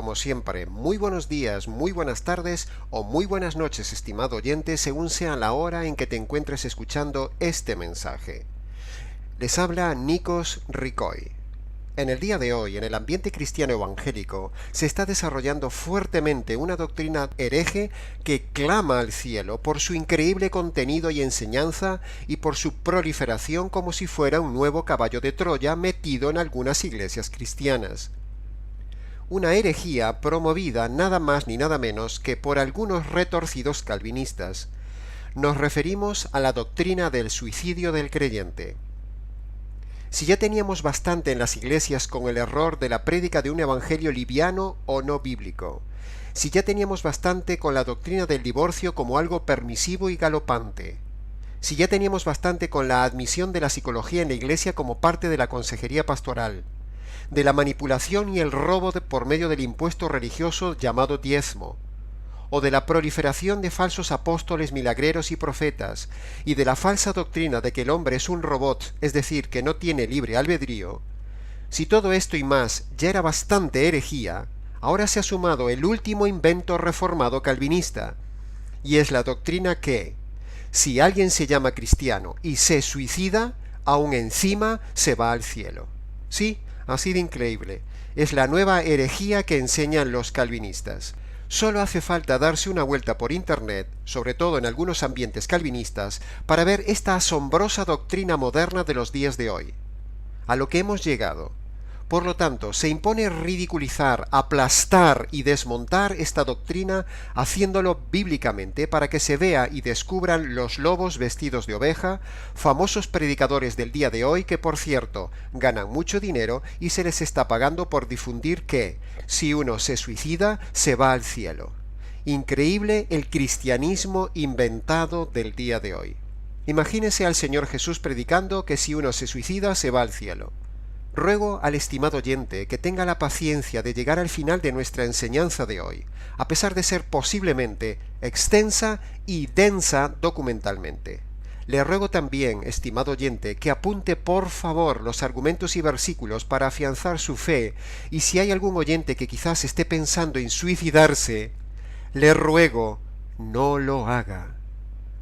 como siempre, muy buenos días, muy buenas tardes o muy buenas noches, estimado oyente, según sea la hora en que te encuentres escuchando este mensaje. Les habla Nikos Ricoy. En el día de hoy, en el ambiente cristiano evangélico, se está desarrollando fuertemente una doctrina hereje que clama al cielo por su increíble contenido y enseñanza y por su proliferación como si fuera un nuevo caballo de Troya metido en algunas iglesias cristianas. Una herejía promovida nada más ni nada menos que por algunos retorcidos calvinistas. Nos referimos a la doctrina del suicidio del creyente. Si ya teníamos bastante en las iglesias con el error de la prédica de un evangelio liviano o no bíblico, si ya teníamos bastante con la doctrina del divorcio como algo permisivo y galopante, si ya teníamos bastante con la admisión de la psicología en la iglesia como parte de la consejería pastoral, de la manipulación y el robo por medio del impuesto religioso llamado diezmo, o de la proliferación de falsos apóstoles milagreros y profetas, y de la falsa doctrina de que el hombre es un robot, es decir, que no tiene libre albedrío, si todo esto y más ya era bastante herejía, ahora se ha sumado el último invento reformado calvinista, y es la doctrina que, si alguien se llama cristiano y se suicida, aún encima se va al cielo. Sí, así de increíble. Es la nueva herejía que enseñan los calvinistas. Solo hace falta darse una vuelta por internet, sobre todo en algunos ambientes calvinistas, para ver esta asombrosa doctrina moderna de los días de hoy. A lo que hemos llegado. Por lo tanto, se impone ridiculizar, aplastar y desmontar esta doctrina haciéndolo bíblicamente para que se vea y descubran los lobos vestidos de oveja, famosos predicadores del día de hoy que, por cierto, ganan mucho dinero y se les está pagando por difundir que, si uno se suicida, se va al cielo. Increíble el cristianismo inventado del día de hoy. Imagínese al Señor Jesús predicando que si uno se suicida, se va al cielo. Ruego al estimado oyente que tenga la paciencia de llegar al final de nuestra enseñanza de hoy, a pesar de ser posiblemente extensa y densa documentalmente. Le ruego también, estimado oyente, que apunte por favor los argumentos y versículos para afianzar su fe, y si hay algún oyente que quizás esté pensando en suicidarse, le ruego no lo haga,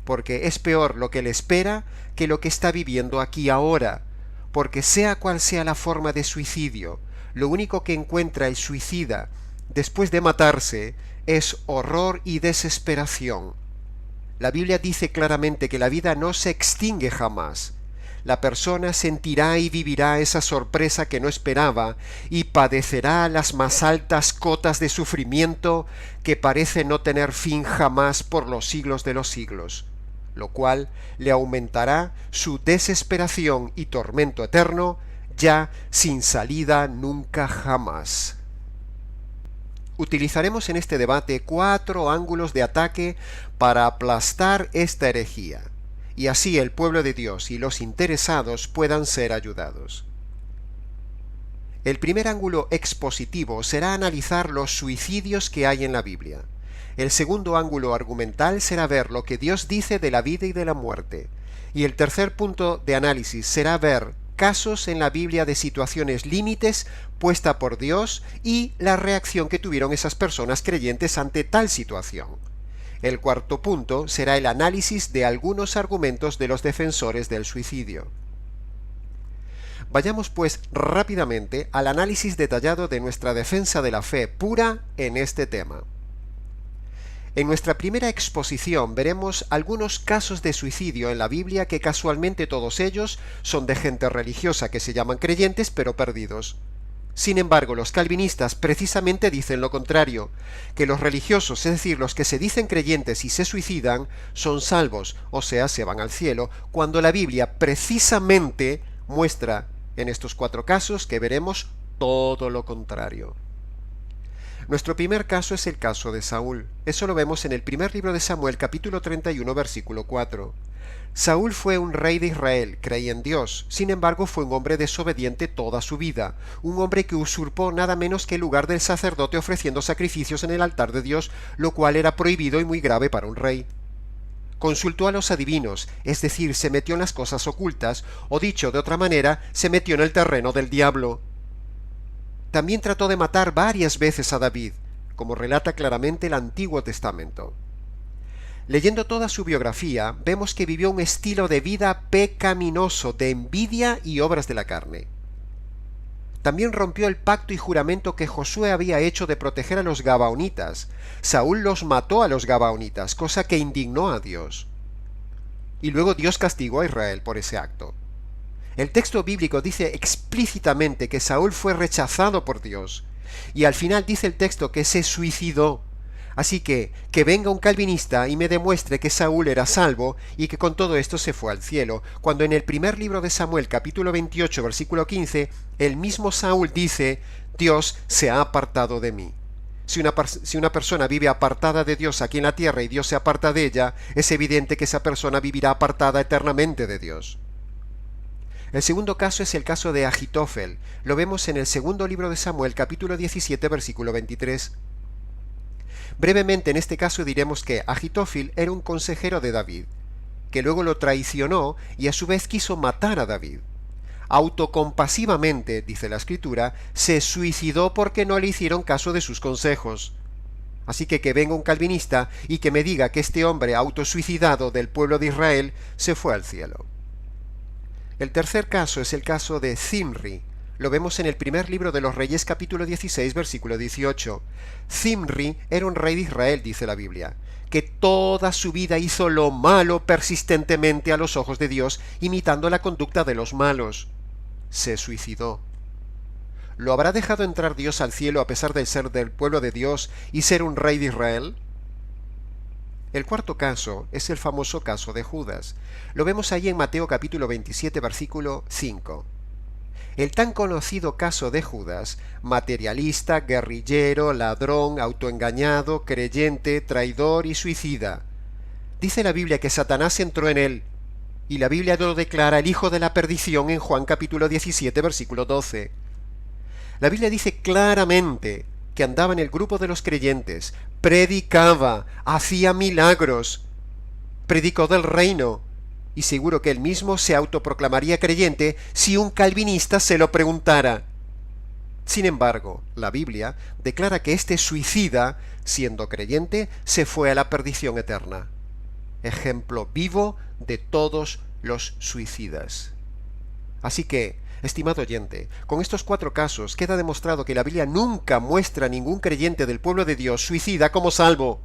porque es peor lo que le espera que lo que está viviendo aquí ahora. Porque sea cual sea la forma de suicidio, lo único que encuentra el suicida después de matarse es horror y desesperación. La Biblia dice claramente que la vida no se extingue jamás. La persona sentirá y vivirá esa sorpresa que no esperaba y padecerá las más altas cotas de sufrimiento que parece no tener fin jamás por los siglos de los siglos, lo cual le aumentará su desesperación y tormento eterno, ya sin salida nunca jamás. Utilizaremos en este debate 4 ángulos de ataque para aplastar esta herejía, y así el pueblo de Dios y los interesados puedan ser ayudados. El primer ángulo expositivo será analizar los suicidios que hay en la Biblia. El segundo ángulo argumental será ver lo que Dios dice de la vida y de la muerte. Y el tercer punto de análisis será ver casos en la Biblia de situaciones límites puesta por Dios y la reacción que tuvieron esas personas creyentes ante tal situación. El cuarto punto será el análisis de algunos argumentos de los defensores del suicidio. Vayamos pues rápidamente al análisis detallado de nuestra defensa de la fe pura en este tema. En nuestra primera exposición veremos algunos casos de suicidio en la Biblia que casualmente todos ellos son de gente religiosa que se llaman creyentes pero perdidos. Sin embargo, los calvinistas precisamente dicen lo contrario, que los religiosos, es decir, los que se dicen creyentes y se suicidan, son salvos, o sea, se van al cielo, cuando la Biblia precisamente muestra en estos 4 casos que veremos todo lo contrario. Nuestro primer caso es el caso de Saúl. Eso lo vemos en el primer libro de Samuel, capítulo 31, versículo 4. Saúl fue un rey de Israel, creía en Dios, sin embargo fue un hombre desobediente toda su vida, un hombre que usurpó nada menos que el lugar del sacerdote ofreciendo sacrificios en el altar de Dios, lo cual era prohibido y muy grave para un rey. Consultó a los adivinos, es decir, se metió en las cosas ocultas, o dicho de otra manera, se metió en el terreno del diablo. también trató de matar varias veces a David, como relata claramente el Antiguo Testamento. Leyendo toda su biografía, vemos que vivió un estilo de vida pecaminoso, de envidia y obras de la carne. También rompió el pacto y juramento que Josué había hecho de proteger a los gabaonitas. Saúl los mató a los gabaonitas, cosa que indignó a Dios. Y luego Dios castigó a Israel por ese acto. El texto bíblico dice explícitamente que Saúl fue rechazado por Dios, y al final dice el texto que se suicidó. Así que venga un calvinista y me demuestre que Saúl era salvo y que con todo esto se fue al cielo, cuando en el primer libro de Samuel, capítulo 28, versículo 15, el mismo Saúl dice: Dios se ha apartado de mí. Si una persona vive apartada de Dios aquí en la tierra y Dios se aparta de ella, es evidente que esa persona vivirá apartada eternamente de Dios. El segundo caso es el caso de Agitofel. Lo vemos en el segundo libro de Samuel, capítulo 17, versículo 23. Brevemente en este caso diremos que Agitofel era un consejero de David, que luego lo traicionó y a su vez quiso matar a David. Autocompasivamente, dice la Escritura, se suicidó porque no le hicieron caso de sus consejos. Así que venga un calvinista y que me diga que este hombre autosuicidado del pueblo de Israel se fue al cielo. El tercer caso es el caso de Zimri. Lo vemos en el primer libro de los Reyes, capítulo 16, versículo 18. Zimri era un rey de Israel, dice la Biblia, que toda su vida hizo lo malo persistentemente a los ojos de Dios, imitando la conducta de los malos. Se suicidó. ¿Lo habrá dejado entrar Dios al cielo a pesar de ser del pueblo de Dios y ser un rey de Israel? El cuarto caso es el famoso caso de Judas. Lo vemos ahí en Mateo capítulo 27, versículo 5. El tan conocido caso de Judas, materialista, guerrillero, ladrón, autoengañado, creyente, traidor y suicida. Dice la Biblia que Satanás entró en él, y la Biblia lo declara el hijo de la perdición en Juan capítulo 17, versículo 12. La Biblia dice claramente que andaba en el grupo de los creyentes, predicaba, hacía milagros, predicó del reino, y seguro que él mismo se autoproclamaría creyente si un calvinista se lo preguntara. Sin embargo, la Biblia declara que este suicida, siendo creyente, se fue a la perdición eterna. Ejemplo vivo de todos los suicidas. Así que, estimado oyente, con estos 4 casos queda demostrado que la Biblia nunca muestra a ningún creyente del pueblo de Dios suicida como salvo.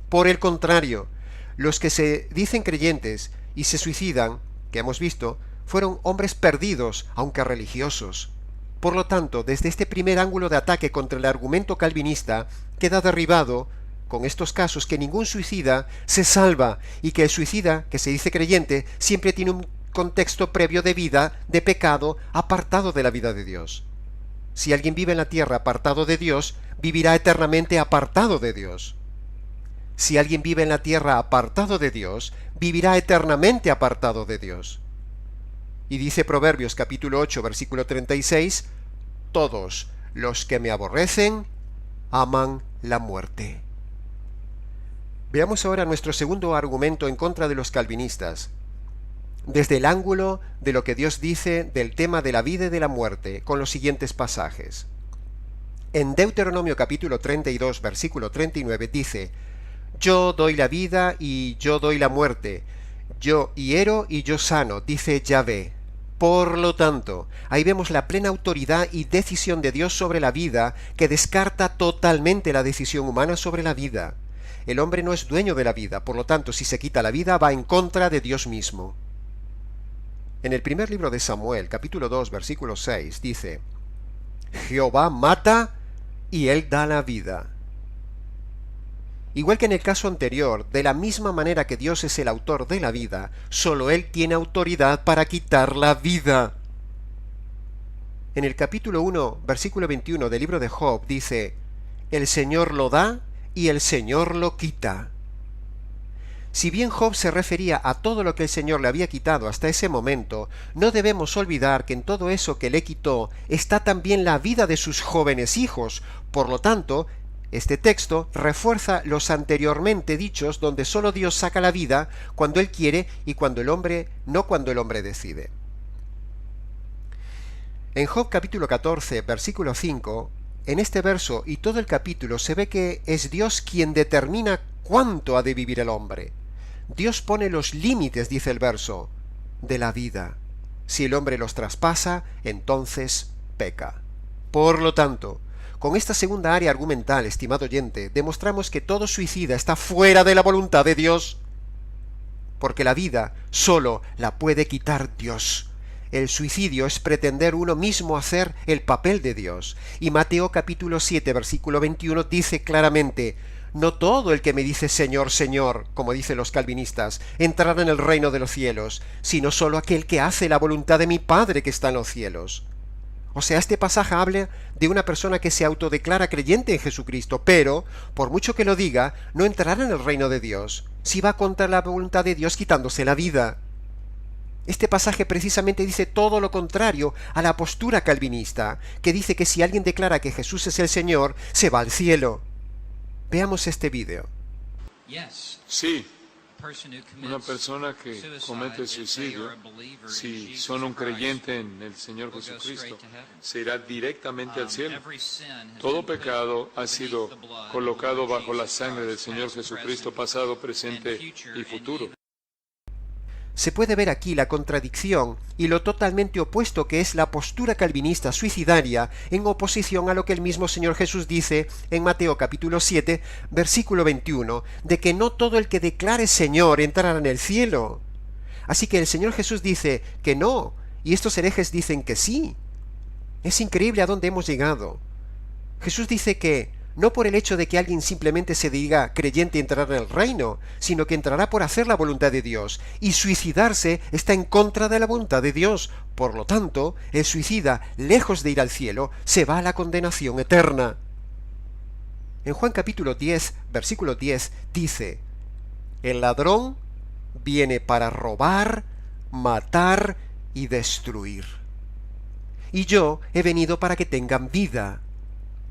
Por el contrario, los que se dicen creyentes y se suicidan, que hemos visto, fueron hombres perdidos, aunque religiosos. Por lo tanto, desde este primer ángulo de ataque contra el argumento calvinista, queda derribado, con estos casos, que ningún suicida se salva y que el suicida, que se dice creyente, siempre tiene un contexto previo de vida, de pecado, apartado de la vida de Dios. Si alguien vive en la tierra apartado de Dios, vivirá eternamente apartado de Dios. Si alguien vive en la tierra apartado de Dios, vivirá eternamente apartado de Dios. Y dice Proverbios capítulo 8, versículo 36, todos los que me aborrecen aman la muerte. Veamos ahora nuestro segundo argumento en contra de los calvinistas, desde el ángulo de lo que Dios dice del tema de la vida y de la muerte, con los siguientes pasajes. En Deuteronomio capítulo 32, versículo 39 dice: yo doy la vida y yo doy la muerte, yo hiero y yo sano, dice Yahvé. Por lo tanto, ahí vemos la plena autoridad y decisión de Dios sobre la vida, que descarta totalmente la decisión humana sobre la vida. El hombre no es dueño de la vida, por lo tanto, si se quita la vida, va en contra de Dios mismo. En el primer libro de Samuel, capítulo 2, versículo 6, dice: Jehová mata y él da la vida. Igual que en el caso anterior, de la misma manera que Dios es el autor de la vida, solo Él tiene autoridad para quitar la vida. En el capítulo 1, versículo 21 del libro de Job dice: el Señor lo da y el Señor lo quita. Si bien Job se refería a todo lo que el Señor le había quitado hasta ese momento, no debemos olvidar que en todo eso que le quitó está también la vida de sus jóvenes hijos. Por lo tanto, este texto refuerza los anteriormente dichos, donde solo Dios saca la vida cuando Él quiere y cuando el hombre, no cuando el hombre decide. En Job capítulo 14, versículo 5, en este verso y todo el capítulo se ve que es Dios quien determina cuánto ha de vivir el hombre. Dios pone los límites, dice el verso, de la vida. Si el hombre los traspasa, entonces peca. Por lo tanto, con esta segunda área argumental, estimado oyente, demostramos que todo suicida está fuera de la voluntad de Dios, porque la vida solo la puede quitar Dios. El suicidio es pretender uno mismo hacer el papel de Dios. Y Mateo capítulo 7, versículo 21 dice claramente: no todo el que me dice Señor, Señor, como dicen los calvinistas, entrará en el reino de los cielos, sino solo aquel que hace la voluntad de mi Padre que está en los cielos. O sea, este pasaje habla de una persona que se autodeclara creyente en Jesucristo, pero, por mucho que lo diga, no entrará en el reino de Dios, si va contra la voluntad de Dios quitándose la vida. Este pasaje precisamente dice todo lo contrario a la postura calvinista, que dice que si alguien declara que Jesús es el Señor, se va al cielo. Veamos este vídeo. Sí, una persona que comete suicidio, si son un creyente en el Señor Jesucristo, se irá directamente al cielo. Todo pecado ha sido colocado bajo la sangre del Señor Jesucristo, pasado, presente y futuro. Se puede ver aquí la contradicción y lo totalmente opuesto que es la postura calvinista suicidaria en oposición a lo que el mismo Señor Jesús dice en Mateo capítulo 7, versículo 21, de que no todo el que declare Señor entrará en el cielo. Así que el Señor Jesús dice que no, y estos herejes dicen que sí. Es increíble a dónde hemos llegado. Jesús dice que no por el hecho de que alguien simplemente se diga creyente entrará en el reino, sino que entrará por hacer la voluntad de Dios, y suicidarse está en contra de la voluntad de Dios. Por lo tanto, el suicida, lejos de ir al cielo, se va a la condenación eterna. En Juan capítulo 10, versículo 10, dice: el ladrón viene para robar, matar y destruir. Y yo he venido para que tengan vida,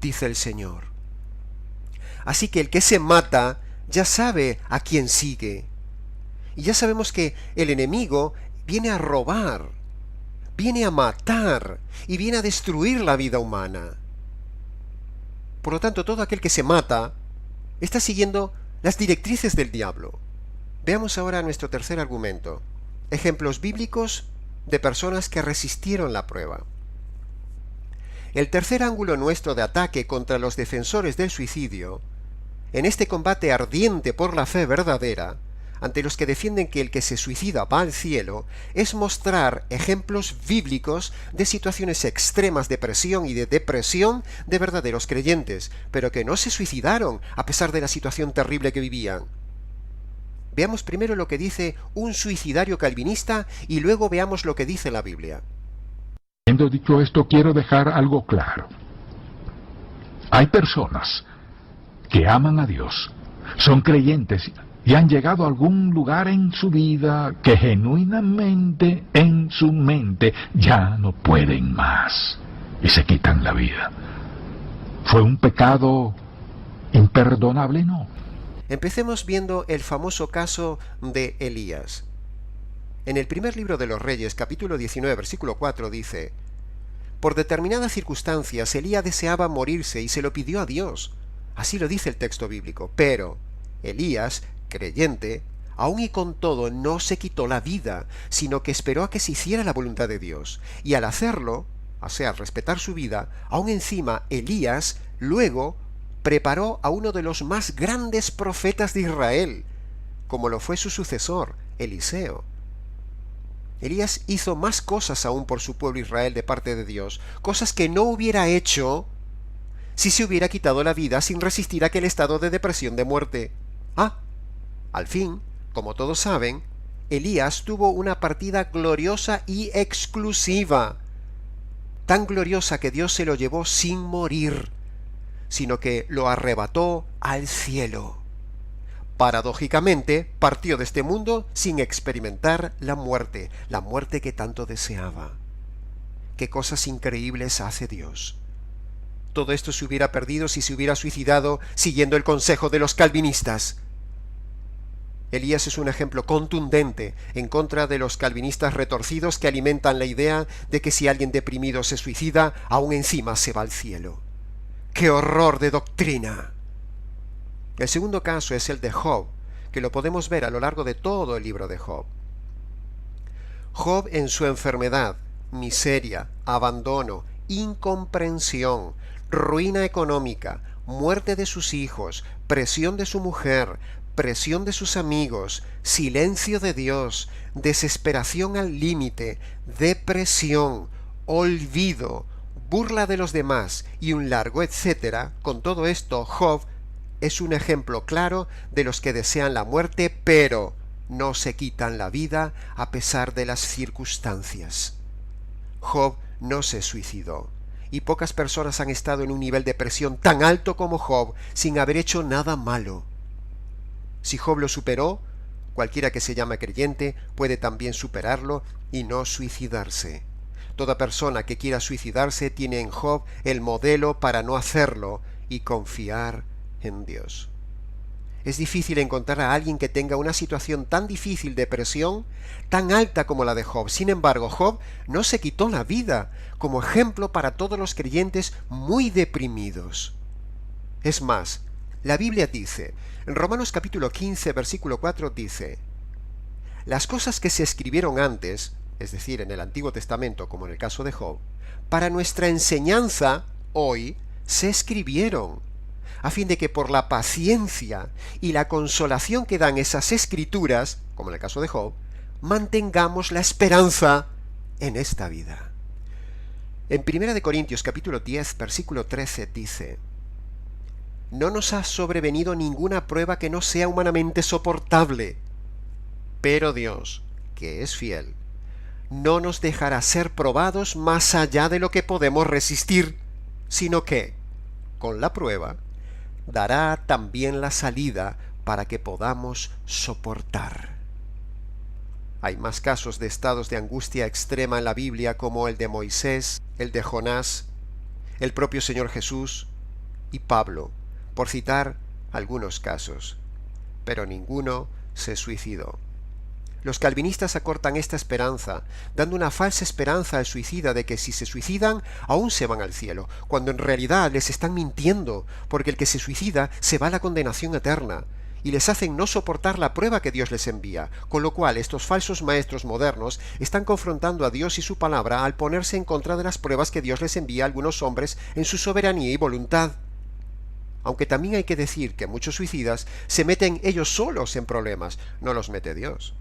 dice el Señor. Así que el que se mata ya sabe a quién sigue. Y ya sabemos que el enemigo viene a robar, viene a matar y viene a destruir la vida humana. Por lo tanto, todo aquel que se mata está siguiendo las directrices del diablo. Veamos ahora nuestro tercer argumento. Ejemplos bíblicos de personas que resistieron la prueba. El tercer ángulo nuestro de ataque contra los defensores del suicidio, en este combate ardiente por la fe verdadera, ante los que defienden que el que se suicida va al cielo, es mostrar ejemplos bíblicos de situaciones extremas de presión y de depresión de verdaderos creyentes, pero que no se suicidaron a pesar de la situación terrible que vivían. Veamos primero lo que dice un suicidario calvinista y luego veamos lo que dice la Biblia. Habiendo dicho esto, quiero dejar algo claro. Hay personas que aman a Dios, son creyentes y han llegado a algún lugar en su vida que genuinamente en su mente ya no pueden más y se quitan la vida. ¿Fue un pecado imperdonable? No. Empecemos viendo el famoso caso de Elías. En el primer libro de los Reyes, capítulo 19, versículo 4, dice: por determinadas circunstancias Elías deseaba morirse y se lo pidió a Dios. Así lo dice el texto bíblico. Pero Elías, creyente, aun y con todo no se quitó la vida, sino que esperó a que se hiciera la voluntad de Dios. Y al hacerlo, o sea, al respetar su vida, aún encima Elías luego preparó a uno de los más grandes profetas de Israel, como lo fue su sucesor, Eliseo. Elías hizo más cosas aún por su pueblo Israel de parte de Dios, cosas que no hubiera hecho si se hubiera quitado la vida sin resistir aquel estado de depresión de muerte. Al fin, como todos saben, Elías tuvo una partida gloriosa y exclusiva, tan gloriosa que Dios se lo llevó sin morir, sino que lo arrebató al cielo. Paradójicamente, partió de este mundo sin experimentar la muerte que tanto deseaba. ¡Qué cosas increíbles hace Dios! Todo esto se hubiera perdido si se hubiera suicidado siguiendo el consejo de los calvinistas. Elías es un ejemplo contundente en contra de los calvinistas retorcidos que alimentan la idea de que si alguien deprimido se suicida, aún encima se va al cielo. ¡Qué horror de doctrina! El segundo caso es el de Job, que lo podemos ver a lo largo de todo el libro de Job. Job en su enfermedad, miseria, abandono, incomprensión, ruina económica, muerte de sus hijos, presión de su mujer, presión de sus amigos, silencio de Dios, desesperación al límite, depresión, olvido, burla de los demás y un largo etcétera. Con todo esto, Job es un ejemplo claro de los que desean la muerte, pero no se quitan la vida a pesar de las circunstancias. Job no se suicidó, y pocas personas han estado en un nivel de presión tan alto como Job sin haber hecho nada malo. Si Job lo superó, cualquiera que se llame creyente puede también superarlo y no suicidarse. Toda persona que quiera suicidarse tiene en Job el modelo para no hacerlo y confiar en Dios. Es difícil encontrar a alguien que tenga una situación tan difícil de presión, tan alta como la de Job. Sin embargo, Job no se quitó la vida, como ejemplo para todos los creyentes muy deprimidos. Es más, la Biblia dice, en Romanos capítulo 15, versículo 4 dice: las cosas que se escribieron antes, es decir, en el Antiguo Testamento, como en el caso de Job, para nuestra enseñanza, hoy, se escribieron, a fin de que por la paciencia y la consolación que dan esas escrituras, como en el caso de Job, mantengamos la esperanza en esta vida. En 1 Corintios capítulo 10, versículo 13 dice: no nos ha sobrevenido ninguna prueba que no sea humanamente soportable, pero Dios, que es fiel, no nos dejará ser probados más allá de lo que podemos resistir, sino que, con la prueba, dará también la salida para que podamos soportar. Hay más casos de estados de angustia extrema en la Biblia, como el de Moisés, el de Jonás, el propio Señor Jesús y Pablo, por citar algunos casos, pero ninguno se suicidó. Los calvinistas acortan esta esperanza, dando una falsa esperanza al suicida de que si se suicidan, aún se van al cielo, cuando en realidad les están mintiendo, porque el que se suicida se va a la condenación eterna, y les hacen no soportar la prueba que Dios les envía, con lo cual estos falsos maestros modernos están confrontando a Dios y su palabra al ponerse en contra de las pruebas que Dios les envía a algunos hombres en su soberanía y voluntad. Aunque también hay que decir que muchos suicidas se meten ellos solos en problemas, no los mete Dios.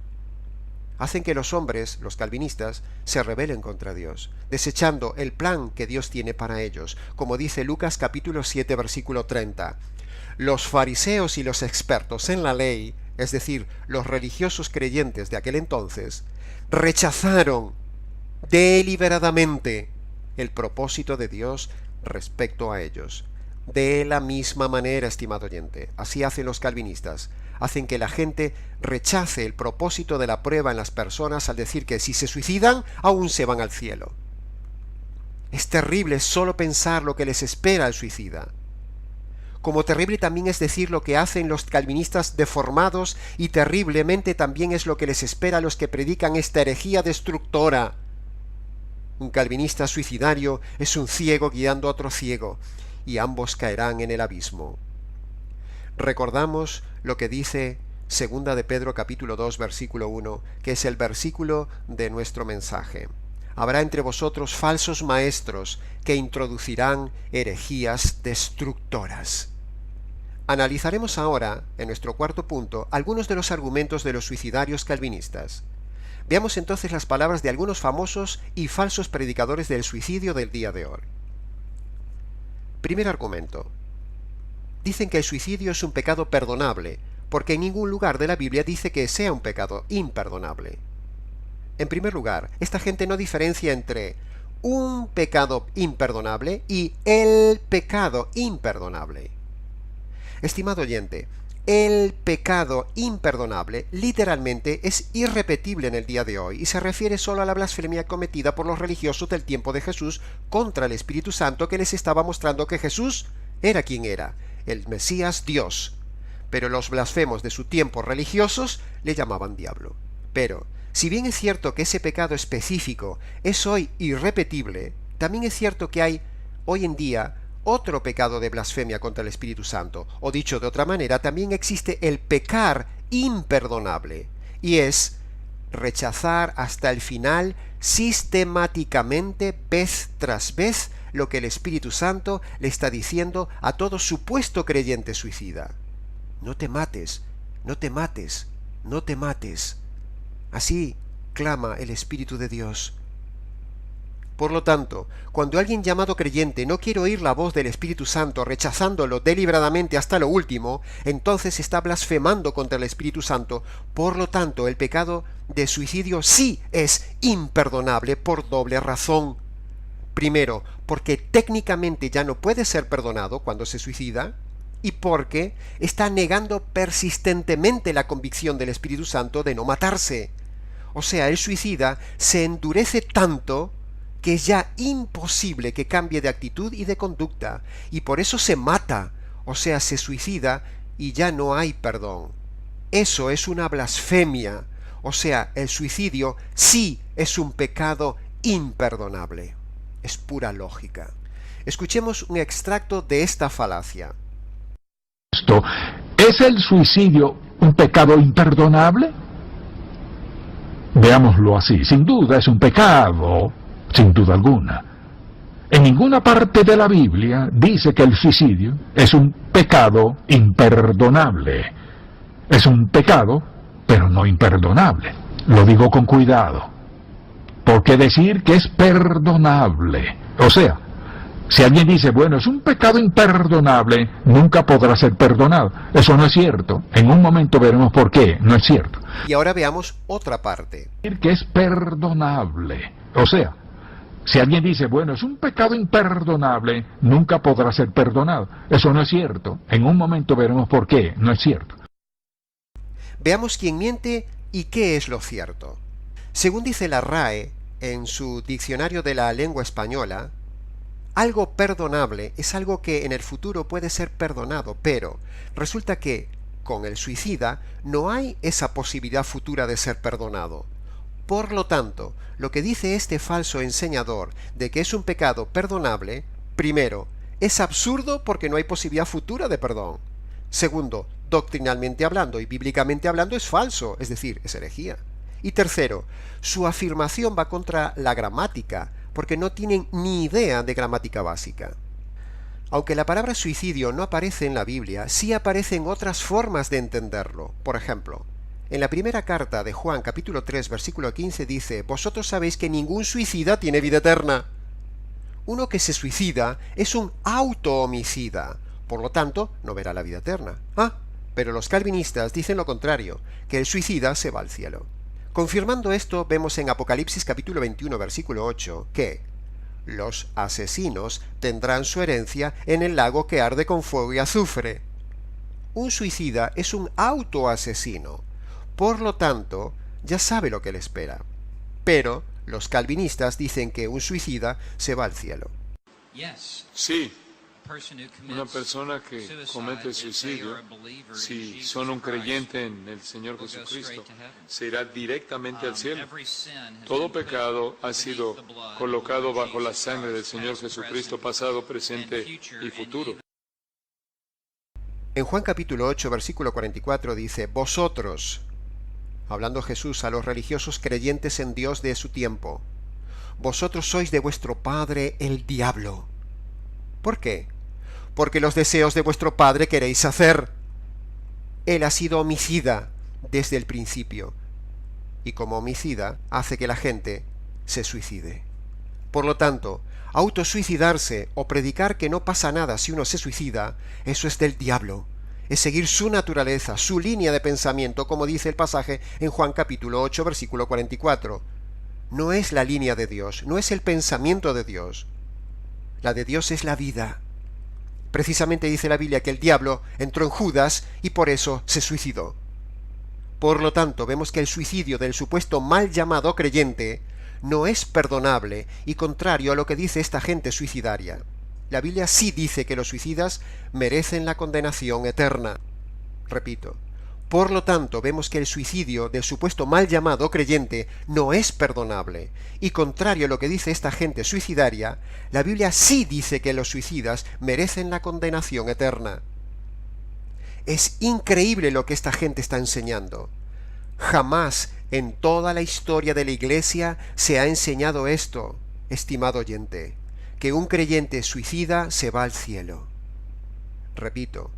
Hacen que los hombres, los calvinistas, se rebelen contra Dios, desechando el plan que Dios tiene para ellos, como dice Lucas capítulo 7, versículo 30. Los fariseos y los expertos en la ley, es decir, los religiosos creyentes de aquel entonces, rechazaron deliberadamente el propósito de Dios respecto a ellos. De la misma manera, estimado oyente, así hacen los calvinistas. Hacen que la gente rechace el propósito de la prueba en las personas al decir que si se suicidan, aún se van al cielo. Es terrible solo pensar lo que les espera al suicida. Como terrible también es decir lo que hacen los calvinistas deformados, y terriblemente también es lo que les espera a los que predican esta herejía destructora. Un calvinista suicidario es un ciego guiando a otro ciego, y ambos caerán en el abismo. Recordamos lo que dice 2 de Pedro capítulo 2 versículo 1, que es el versículo de nuestro mensaje. Habrá entre vosotros falsos maestros que introducirán herejías destructoras. Analizaremos ahora, en nuestro cuarto punto, algunos de los argumentos de los suicidarios calvinistas. Veamos entonces las palabras de algunos famosos y falsos predicadores del suicidio del día de hoy. Primer argumento. Dicen que el suicidio es un pecado perdonable, porque en ningún lugar de la Biblia dice que sea un pecado imperdonable. En primer lugar, esta gente no diferencia entre un pecado imperdonable y el pecado imperdonable. Estimado oyente, el pecado imperdonable literalmente es irrepetible en el día de hoy y se refiere solo a la blasfemia cometida por los religiosos del tiempo de Jesús contra el Espíritu Santo, que les estaba mostrando que Jesús era quien era, el Mesías Dios. pero los blasfemos de su tiempo religiosos le llamaban diablo. Pero, si bien es cierto que ese pecado específico es hoy irrepetible, también es cierto que hay hoy en día otro pecado de blasfemia contra el Espíritu Santo, o dicho de otra manera, también existe el pecar imperdonable, y es rechazar hasta el final sistemáticamente, vez tras vez, lo que el Espíritu Santo le está diciendo a todo supuesto creyente suicida. No te mates, no te mates, no te mates. Así clama el Espíritu de Dios. Por lo tanto, cuando alguien llamado creyente no quiere oír la voz del Espíritu Santo, rechazándolo deliberadamente hasta lo último, entonces está blasfemando contra el Espíritu Santo. Por lo tanto, el pecado de suicidio sí es imperdonable por doble razón. Primero, porque técnicamente ya no puede ser perdonado cuando se suicida, y porque está negando persistentemente la convicción del Espíritu Santo de no matarse. O sea, el suicida se endurece tanto que es ya imposible que cambie de actitud y de conducta, y por eso se mata, o sea, se suicida y ya no hay perdón. Eso es una blasfemia, o sea, el suicidio sí es un pecado imperdonable. Es pura lógica. Escuchemos un extracto de esta falacia. ¿Es el suicidio un pecado imperdonable? Veámoslo así. Sin duda es un pecado, sin duda alguna. En ninguna parte de la Biblia dice que el suicidio es un pecado imperdonable. Es un pecado, pero no imperdonable. Lo digo con cuidado. Porque decir que es perdonable, o sea, si alguien dice, bueno, es un pecado imperdonable, nunca podrá ser perdonado. Eso no es cierto. En un momento veremos por qué no es cierto. Y ahora veamos otra parte. Decir que es perdonable, o sea, si alguien dice, bueno, es un pecado imperdonable, nunca podrá ser perdonado. Eso no es cierto. En un momento veremos por qué no es cierto. Veamos quién miente y qué es lo cierto. Según dice la RAE en su Diccionario de la Lengua Española, algo perdonable es algo que en el futuro puede ser perdonado, pero resulta que con el suicida no hay esa posibilidad futura de ser perdonado. Por lo tanto, lo que dice este falso enseñador de que es un pecado perdonable, primero, es absurdo porque no hay posibilidad futura de perdón. Segundo, doctrinalmente hablando y bíblicamente hablando es falso, es decir, es herejía. Y tercero, su afirmación va contra la gramática, porque no tienen ni idea de gramática básica. Aunque la palabra suicidio no aparece en la Biblia, sí aparecen otras formas de entenderlo. Por ejemplo, en la primera carta de Juan, capítulo 3, versículo 15, dice: «Vosotros sabéis que ningún suicida tiene vida eterna». Uno que se suicida es un auto-homicida, por lo tanto, no verá la vida eterna. Pero los calvinistas dicen lo contrario, que el suicida se va al cielo. Confirmando esto, vemos en Apocalipsis capítulo 21, versículo 8, que los asesinos tendrán su herencia en el lago que arde con fuego y azufre. Un suicida es un autoasesino, por lo tanto, ya sabe lo que le espera. Pero los calvinistas dicen que un suicida se va al cielo. Sí. Una persona que comete suicidio, si son un creyente en el Señor Jesucristo, se irá directamente al cielo. Todo pecado ha sido colocado bajo la sangre del Señor Jesucristo, pasado, presente y futuro. En Juan capítulo 8, versículo 44 dice: «Vosotros», hablando Jesús a los religiosos creyentes en Dios de su tiempo, «vosotros sois de vuestro padre el diablo». ¿Por qué? Porque los deseos de vuestro padre queréis hacer. Él ha sido homicida desde el principio, y como homicida hace que la gente se suicide. Por lo tanto, autosuicidarse o predicar que no pasa nada si uno se suicida, eso es del diablo. Es seguir su naturaleza, su línea de pensamiento, como dice el pasaje en Juan capítulo 8, versículo 44. No es la línea de Dios, no es el pensamiento de Dios. La de Dios es la vida. Precisamente dice la Biblia que el diablo entró en Judas y por eso se suicidó. Por lo tanto, vemos que el suicidio del supuesto mal llamado creyente no es perdonable y contrario a lo que dice esta gente suicidaria. La Biblia sí dice que los suicidas merecen la condenación eterna. Repito, por lo tanto, vemos que el suicidio del supuesto mal llamado creyente no es perdonable. Y contrario a lo que dice esta gente suicidaria, la Biblia sí dice que los suicidas merecen la condenación eterna. Es increíble lo que esta gente está enseñando. Jamás en toda la historia de la Iglesia se ha enseñado esto, estimado oyente, que un creyente suicida se va al cielo. Repito,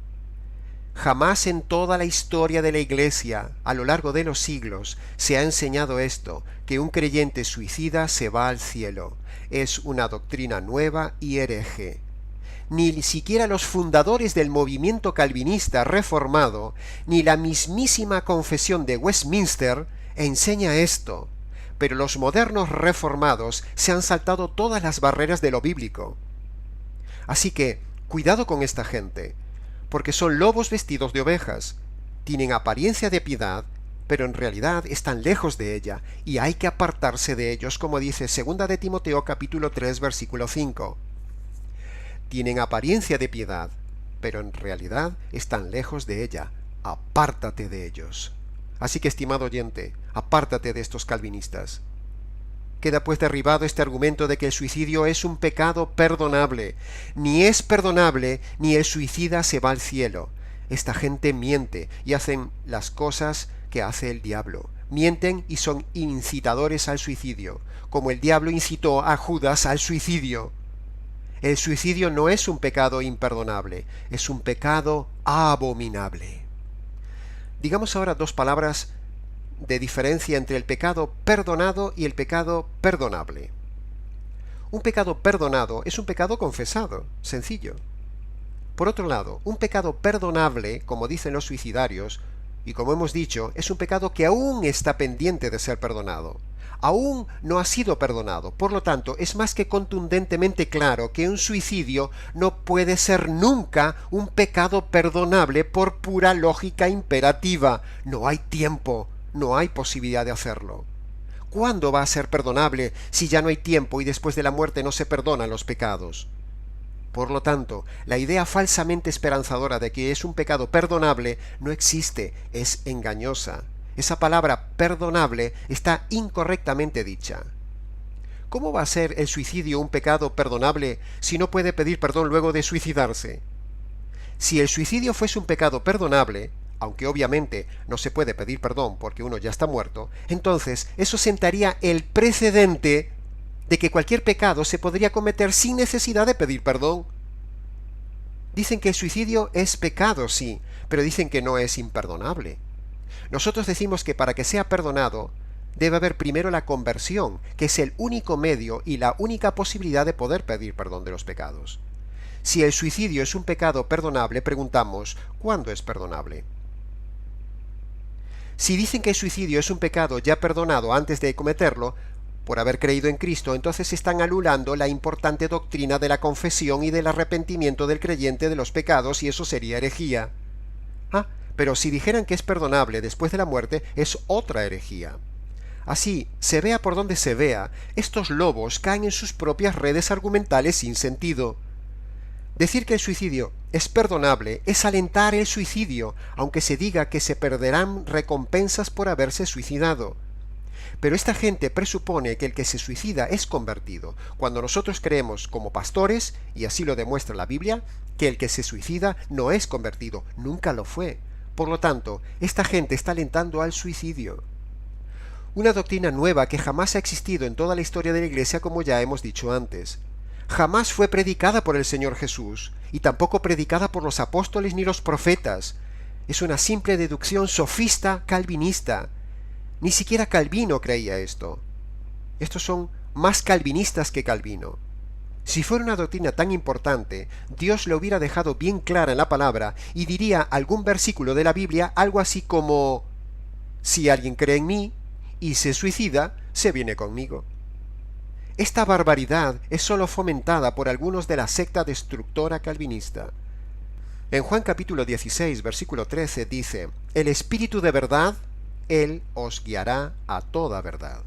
jamás en toda la historia de la Iglesia, a lo largo de los siglos, se ha enseñado esto, que un creyente suicida se va al cielo. Es una doctrina nueva y hereje. Ni siquiera los fundadores del movimiento calvinista reformado, ni la mismísima confesión de Westminster enseña esto. Pero los modernos reformados se han saltado todas las barreras de lo bíblico. Así que, cuidado con esta gente, porque son lobos vestidos de ovejas. Tienen apariencia de piedad, pero en realidad están lejos de ella, y hay que apartarse de ellos, como dice 2 de Timoteo capítulo 3, versículo 5. Tienen apariencia de piedad, pero en realidad están lejos de ella. Apártate de ellos. Así que, estimado oyente, apártate de estos calvinistas. Queda pues derribado este argumento de que el suicidio es un pecado perdonable. Ni es perdonable, ni el suicida se va al cielo. Esta gente miente y hacen las cosas que hace el diablo. Mienten y son incitadores al suicidio, como el diablo incitó a Judas al suicidio. El suicidio no es un pecado imperdonable, es un pecado abominable. Digamos ahora dos palabras de diferencia entre el pecado perdonado y el pecado perdonable. Un pecado perdonado es un pecado confesado, sencillo. Por otro lado, un pecado perdonable, como dicen los suicidarios, y como hemos dicho, es un pecado que aún está pendiente de ser perdonado. Aún no ha sido perdonado. Por lo tanto, es más que contundentemente claro que un suicidio no puede ser nunca un pecado perdonable por pura lógica imperativa. No hay tiempo, no hay posibilidad de hacerlo. ¿Cuándo va a ser perdonable si ya no hay tiempo y después de la muerte no se perdonan los pecados? Por lo tanto, la idea falsamente esperanzadora de que es un pecado perdonable no existe, es engañosa. Esa palabra perdonable está incorrectamente dicha. ¿Cómo va a ser el suicidio un pecado perdonable si no puede pedir perdón luego de suicidarse? Si el suicidio fuese un pecado perdonable, aunque obviamente no se puede pedir perdón porque uno ya está muerto, entonces eso sentaría el precedente de que cualquier pecado se podría cometer sin necesidad de pedir perdón. Dicen que el suicidio es pecado, sí, pero dicen que no es imperdonable. Nosotros decimos que para que sea perdonado debe haber primero la conversión, que es el único medio y la única posibilidad de poder pedir perdón de los pecados. Si el suicidio es un pecado perdonable, preguntamos, ¿cuándo es perdonable? Si dicen que el suicidio es un pecado ya perdonado antes de cometerlo, por haber creído en Cristo, entonces están anulando la importante doctrina de la confesión y del arrepentimiento del creyente de los pecados, y eso sería herejía. Pero si dijeran que es perdonable después de la muerte, es otra herejía. Así, se vea por donde se vea, estos lobos caen en sus propias redes argumentales sin sentido. Decir que el suicidio es perdonable es alentar el suicidio, aunque se diga que se perderán recompensas por haberse suicidado. Pero esta gente presupone que el que se suicida es convertido, cuando nosotros creemos como pastores, y así lo demuestra la Biblia, que el que se suicida no es convertido, nunca lo fue. Por lo tanto, esta gente está alentando al suicidio. Una doctrina nueva que jamás ha existido en toda la historia de la Iglesia, como ya hemos dicho antes. Jamás fue predicada por el Señor Jesús, y tampoco predicada por los apóstoles ni los profetas. Es una simple deducción sofista calvinista. Ni siquiera Calvino creía esto. Estos son más calvinistas que Calvino. Si fuera una doctrina tan importante, Dios le hubiera dejado bien clara en la palabra y diría algún versículo de la Biblia algo así como: si alguien cree en mí y se suicida, se viene conmigo. Esta barbaridad es sólo fomentada por algunos de la secta destructora calvinista. En Juan capítulo 16, versículo 13 dice: el Espíritu de verdad, Él os guiará a toda verdad.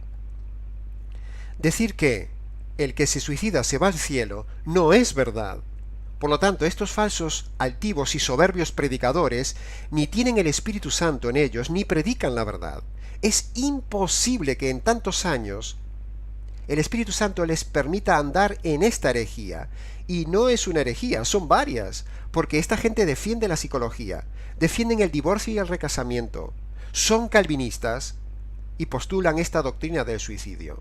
Decir que el que se suicida se va al cielo no es verdad, Por lo tanto, estos falsos, altivos y soberbios predicadores ni tienen el Espíritu Santo en ellos, ni predican la verdad. Es imposible que en tantos años el Espíritu Santo les permita andar en esta herejía. Y no es una herejía, son varias, porque esta gente defiende la psicología, defienden el divorcio y el recasamiento, son calvinistas y postulan esta doctrina del suicidio.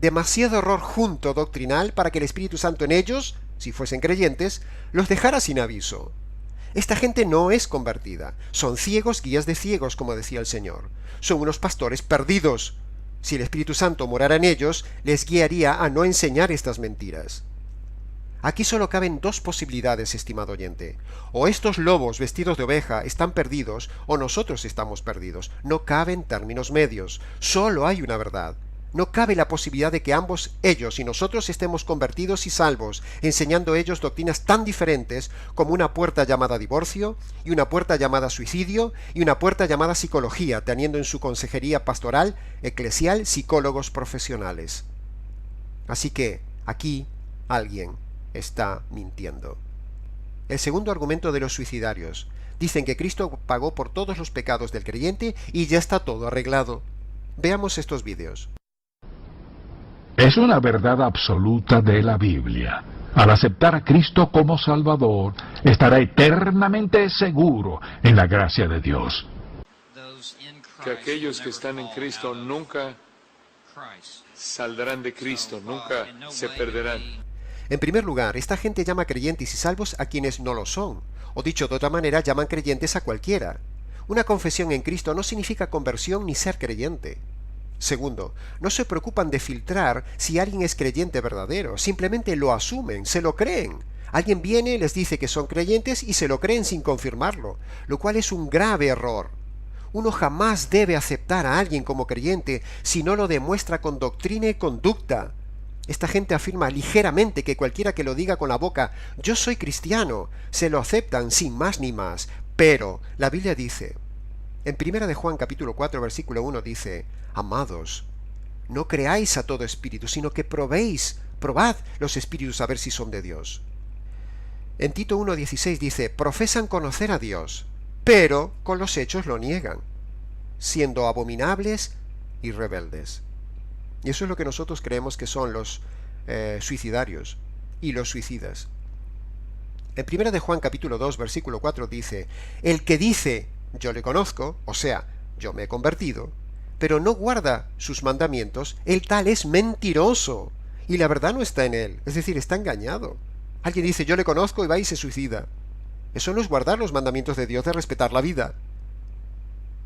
Demasiado error junto doctrinal para que el Espíritu Santo en ellos, si fuesen creyentes, los dejara sin aviso. Esta gente no es convertida, son ciegos guías de ciegos, como decía el Señor. Son unos pastores perdidos. Si el Espíritu Santo morara en ellos, les guiaría a no enseñar estas mentiras. Aquí solo caben dos posibilidades, estimado oyente. O estos lobos vestidos de oveja están perdidos, o nosotros estamos perdidos. No caben términos medios. Solo hay una verdad. No cabe la posibilidad de que ambos, ellos y nosotros, estemos convertidos y salvos, enseñando ellos doctrinas tan diferentes como una puerta llamada divorcio, y una puerta llamada suicidio, y una puerta llamada psicología, teniendo en su consejería pastoral, eclesial, psicólogos profesionales. Así que, aquí, alguien está mintiendo. El segundo argumento de los suicidarios. Dicen que Cristo pagó por todos los pecados del creyente y ya está todo arreglado. Veamos estos vídeos. Es una verdad absoluta de la Biblia. Al aceptar a Cristo como Salvador, estará eternamente seguro en la gracia de Dios. Que aquellos que están en Cristo nunca saldrán de Cristo, nunca se perderán. En primer lugar, esta gente llama creyentes y salvos a quienes no lo son, o dicho de otra manera, llaman creyentes a cualquiera. Una confesión en Cristo no significa conversión ni ser creyente. Segundo, no se preocupan de filtrar si alguien es creyente verdadero, simplemente lo asumen, se lo creen. Alguien viene, les dice que son creyentes y se lo creen sin confirmarlo, lo cual es un grave error. Uno jamás debe aceptar a alguien como creyente si no lo demuestra con doctrina y conducta. Esta gente afirma ligeramente que cualquiera que lo diga con la boca, yo soy cristiano, se lo aceptan sin más ni más. Pero la Biblia dice, en 1 de Juan capítulo 4 versículo 1 dice, amados, no creáis a todo espíritu, sino que probad los espíritus a ver si son de Dios. En Tito 1:16 dice, profesan conocer a Dios, pero con los hechos lo niegan, siendo abominables y rebeldes. Y eso es lo que nosotros creemos que son los suicidarios y los suicidas. En 1 de Juan capítulo 2 versículo 4 dice, el que dice, yo le conozco, o sea, yo me he convertido, pero no guarda sus mandamientos, el tal es mentiroso, y la verdad no está en él, es decir, está engañado. Alguien dice, yo le conozco y va y se suicida. Eso no es guardar los mandamientos de Dios de respetar la vida.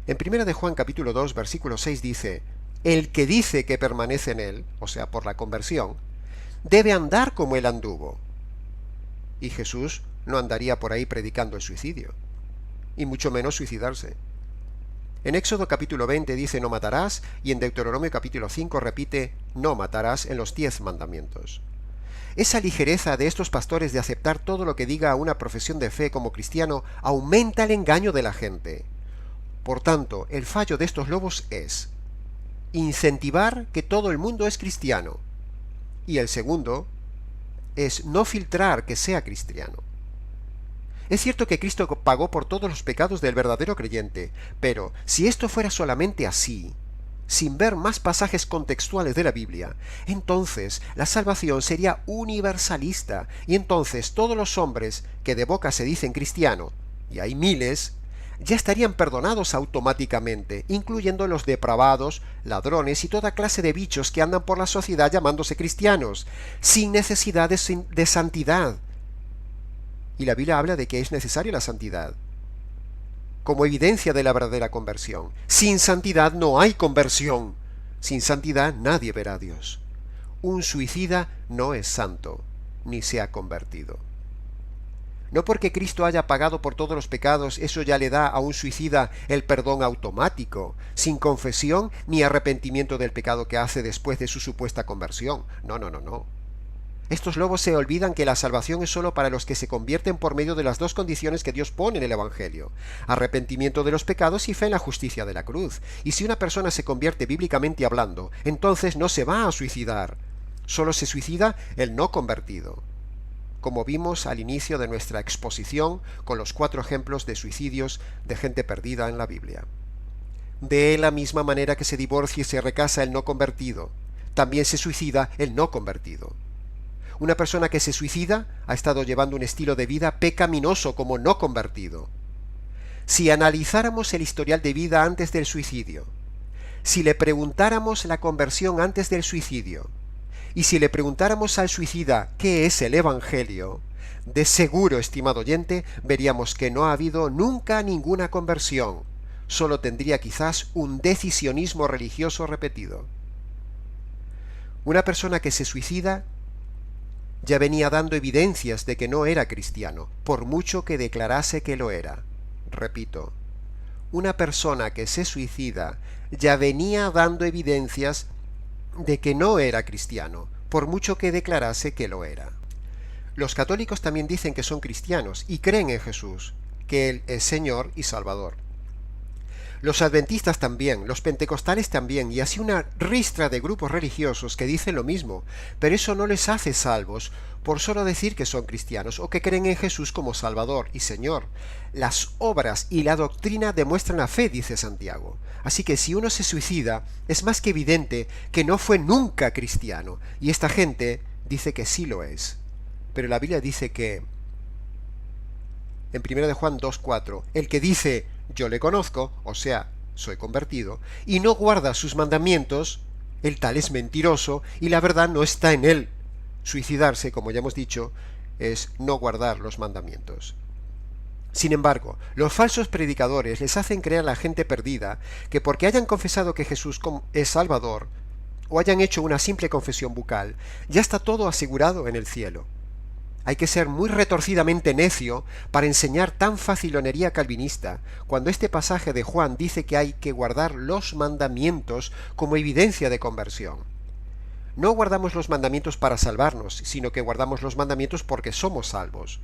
En 1 de Juan capítulo 2 versículo 6 dice, el que dice que permanece en él, o sea, por la conversión, debe andar como él anduvo. Y Jesús no andaría por ahí predicando el suicidio, y mucho menos suicidarse. En Éxodo capítulo 20 dice no matarás, y en Deuteronomio capítulo 5 repite no matarás en los 10 mandamientos. Esa ligereza de estos pastores de aceptar todo lo que diga una profesión de fe como cristiano aumenta el engaño de la gente. Por tanto, el fallo de estos lobos es incentivar que todo el mundo es cristiano, y el segundo es no filtrar que sea cristiano. Es cierto que Cristo pagó por todos los pecados del verdadero creyente, pero si esto fuera solamente así, sin ver más pasajes contextuales de la Biblia, entonces la salvación sería universalista, y entonces todos los hombres que de boca se dicen cristianos, y hay miles, ya estarían perdonados automáticamente, incluyendo los depravados, ladrones y toda clase de bichos que andan por la sociedad llamándose cristianos, sin necesidad de santidad. Y la Biblia habla de que es necesaria la santidad, como evidencia de la verdadera conversión. Sin santidad no hay conversión. Sin santidad nadie verá a Dios. Un suicida no es santo, ni se ha convertido. No porque Cristo haya pagado por todos los pecados, eso ya le da a un suicida el perdón automático, sin confesión ni arrepentimiento del pecado que hace después de su supuesta conversión. No, no, no, no. Estos lobos se olvidan que la salvación es sólo para los que se convierten por medio de las dos condiciones que Dios pone en el Evangelio: arrepentimiento de los pecados y fe en la justicia de la cruz. Y si una persona se convierte bíblicamente hablando, entonces no se va a suicidar. Solo se suicida el no convertido. como vimos al inicio de nuestra exposición con los 4 ejemplos de suicidios de gente perdida en la Biblia. De la misma manera que se divorcia y se recasa el no convertido, también se suicida el no convertido. Una persona que se suicida ha estado llevando un estilo de vida pecaminoso como no convertido. Si analizáramos el historial de vida antes del suicidio, si le preguntáramos la conversión antes del suicidio, y si le preguntáramos al suicida qué es el Evangelio, de seguro, estimado oyente, veríamos que no ha habido nunca ninguna conversión, solo tendría quizás un decisionismo religioso repetido. Una persona que se suicida ya venía dando evidencias de que no era cristiano, por mucho que declarase que lo era. Repito, una persona que se suicida ya venía dando evidencias de que no era cristiano, por mucho que declarase que lo era. Los católicos también dicen que son cristianos y creen en Jesús, que Él es Señor y Salvador. Los adventistas también, los pentecostales también, y así una ristra de grupos religiosos que dicen lo mismo, pero eso no les hace salvos por solo decir que son cristianos o que creen en Jesús como Salvador y Señor. Las obras y la doctrina demuestran la fe, dice Santiago. Así que si uno se suicida, es más que evidente que no fue nunca cristiano, y esta gente dice que sí lo es. Pero la Biblia dice que, en 1 de Juan 2:4, el que dice yo le conozco, o sea, soy convertido, y no guarda sus mandamientos, el tal es mentiroso y la verdad no está en él. Suicidarse, como ya hemos dicho, es no guardar los mandamientos. Sin embargo, los falsos predicadores les hacen creer a la gente perdida que porque hayan confesado que Jesús es Salvador, o hayan hecho una simple confesión bucal, ya está todo asegurado en el cielo. Hay que ser muy retorcidamente necio para enseñar tan facilonería calvinista, cuando este pasaje de Juan dice que hay que guardar los mandamientos como evidencia de conversión. No guardamos los mandamientos para salvarnos, sino que guardamos los mandamientos porque somos salvos.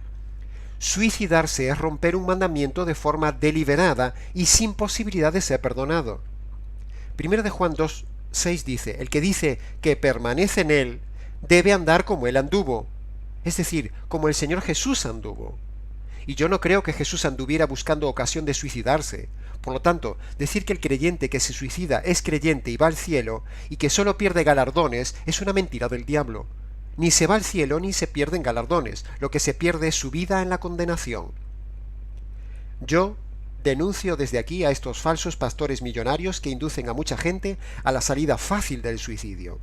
Suicidarse es romper un mandamiento de forma deliberada y sin posibilidad de ser perdonado. 1 de Juan 2:6 dice, el que dice que permanece en él, debe andar como él anduvo. Es decir, como el Señor Jesús anduvo. Y yo no creo que Jesús anduviera buscando ocasión de suicidarse. Por lo tanto, decir que el creyente que se suicida es creyente y va al cielo, y que solo pierde galardones, es una mentira del diablo. Ni se va al cielo ni se pierden galardones, lo que se pierde es su vida en la condenación. Yo denuncio desde aquí a estos falsos pastores millonarios que inducen a mucha gente a la salida fácil del suicidio.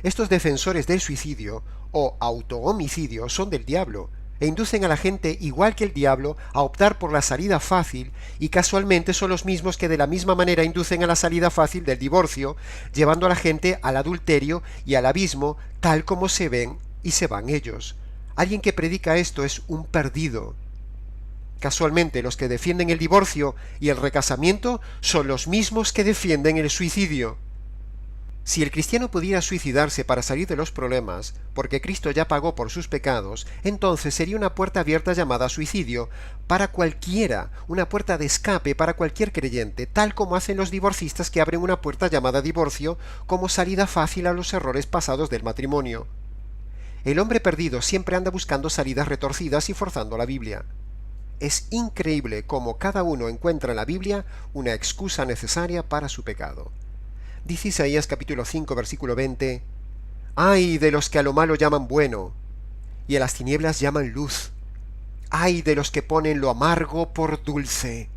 Estos defensores del suicidio o autohomicidio son del diablo e inducen a la gente, igual que el diablo, a optar por la salida fácil, y casualmente son los mismos que de la misma manera inducen a la salida fácil del divorcio, llevando a la gente al adulterio y al abismo, tal como se ven y se van ellos. Alguien que predica esto es un perdido. Casualmente, los que defienden el divorcio y el recasamiento son los mismos que defienden el suicidio. Si el cristiano pudiera suicidarse para salir de los problemas, porque Cristo ya pagó por sus pecados, entonces sería una puerta abierta llamada suicidio para cualquiera, una puerta de escape para cualquier creyente, tal como hacen los divorcistas que abren una puerta llamada divorcio como salida fácil a los errores pasados del matrimonio. El hombre perdido siempre anda buscando salidas retorcidas y forzando la Biblia. Es increíble cómo cada uno encuentra en la Biblia una excusa necesaria para su pecado. Dice Isaías capítulo 5 versículo 20, ¡ay de los que a lo malo llaman bueno, y a las tinieblas llaman luz! ¡Ay de los que ponen lo amargo por dulce!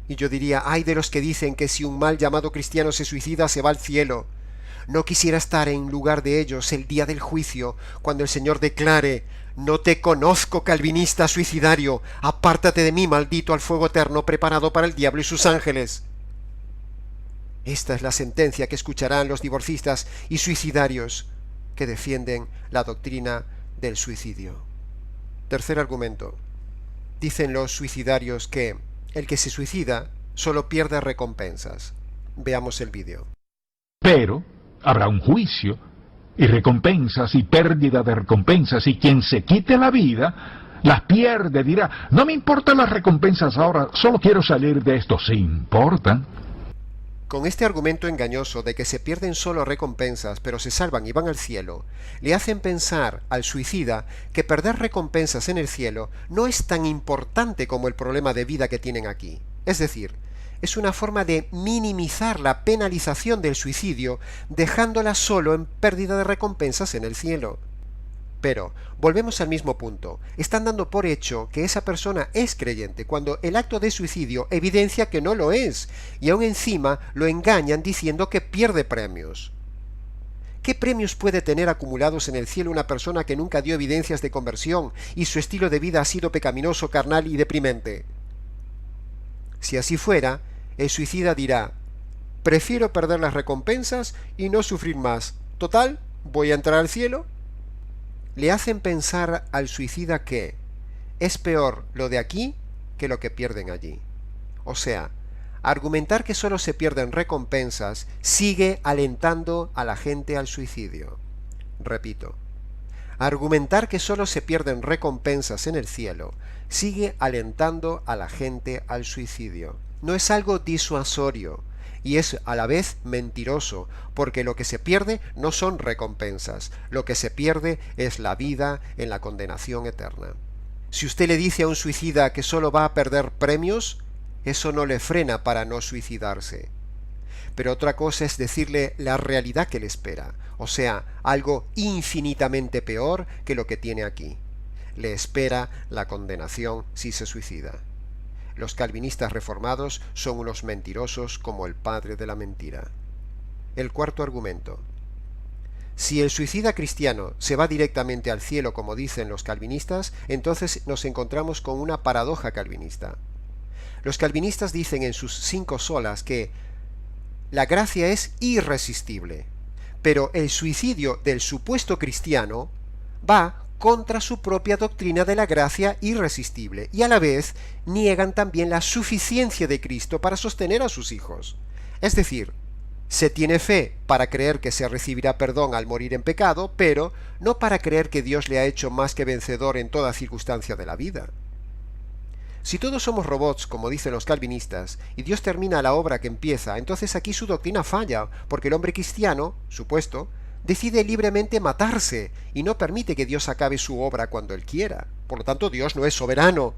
Y yo diría, ¡ay de los que dicen que si un mal llamado cristiano se suicida se va al cielo! No quisiera estar en lugar de ellos el día del juicio, cuando el Señor declare, no te conozco, calvinista suicidario, apártate de mí, maldito, al fuego eterno preparado para el diablo y sus ángeles. Esta es la sentencia que escucharán los divorcistas y suicidarios que defienden la doctrina del suicidio. Tercer argumento. Dicen los suicidarios que el que se suicida solo pierde recompensas. Veamos el vídeo. Pero habrá un juicio, y recompensas y pérdida de recompensas, y quien se quite la vida las pierde, dirá, no me importan las recompensas ahora, solo quiero salir de esto. ¿Se importan? Con este argumento engañoso de que se pierden solo recompensas, pero se salvan y van al cielo, le hacen pensar al suicida que perder recompensas en el cielo no es tan importante como el problema de vida que tienen aquí. Es decir, es una forma de minimizar la penalización del suicidio, dejándola solo en pérdida de recompensas en el cielo. Pero, volvemos al mismo punto, están dando por hecho que esa persona es creyente, cuando el acto de suicidio evidencia que no lo es, y aún encima lo engañan diciendo que pierde premios. ¿Qué premios puede tener acumulados en el cielo una persona que nunca dio evidencias de conversión y su estilo de vida ha sido pecaminoso, carnal y deprimente? Si así fuera, el suicida dirá: prefiero perder las recompensas y no sufrir más. Total, ¿voy a entrar al cielo? Le hacen pensar al suicida que es peor lo de aquí que lo que pierden allí. O sea, argumentar que solo se pierden recompensas sigue alentando a la gente al suicidio. Repito, argumentar que solo se pierden recompensas en el cielo sigue alentando a la gente al suicidio. No es algo disuasorio, y es a la vez mentiroso, porque lo que se pierde no son recompensas, lo que se pierde es la vida en la condenación eterna. Si usted le dice a un suicida que solo va a perder premios, eso no le frena para no suicidarse. Pero otra cosa es decirle la realidad que le espera, o sea, algo infinitamente peor que lo que tiene aquí. Le espera la condenación si se suicida. Los calvinistas reformados son unos mentirosos como el padre de la mentira. El cuarto argumento. Si el suicida cristiano se va directamente al cielo como dicen los calvinistas, entonces nos encontramos con una paradoja calvinista. Los calvinistas dicen en sus 5 solas que la gracia es irresistible, pero el suicidio del supuesto cristiano va contra su propia doctrina de la gracia irresistible, y a la vez niegan también la suficiencia de Cristo para sostener a sus hijos. Es decir, se tiene fe para creer que se recibirá perdón al morir en pecado, pero no para creer que Dios le ha hecho más que vencedor en toda circunstancia de la vida. Si todos somos robots, como dicen los calvinistas, y Dios termina la obra que empieza, entonces aquí su doctrina falla, porque el hombre cristiano, supuesto, decide libremente matarse y no permite que Dios acabe su obra cuando Él quiera. Por lo tanto, Dios no es soberano.